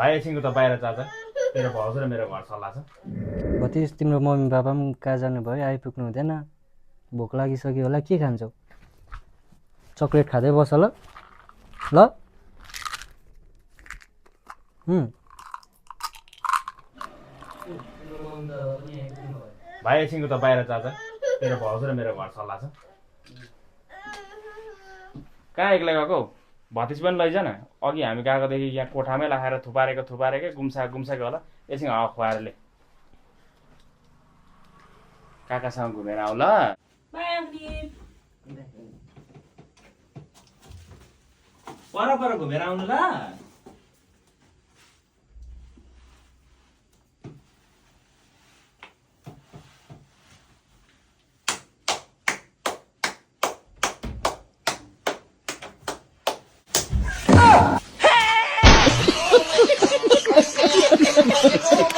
भाइ एकछिनको त बाहिर जान्छ तेरो भाउजू र मेरो घर सल्लाह छ भतिज तिम्रो मम्मी बाबा पनि कहाँ जानुभयो आइपुग्नु हुँदैन भोक लागिसक्यो होला के खान्छौ चक्लेट खाँदै बस ल भाइ एकछिनको त बाहिर जान्छ तेरो भाउजू र मेरो घर सल्लाह छ कहाँ एक्लै गएको भतिज पनि लैजा न अघि हामी गएकोदेखि यहाँ कोठामै लाखेर थुपारेकै गुम्साको होला एकछिन हावा खुवाएर ले काकासँग घुमेर आऊ ल पर घुमेर आउनु ल Oh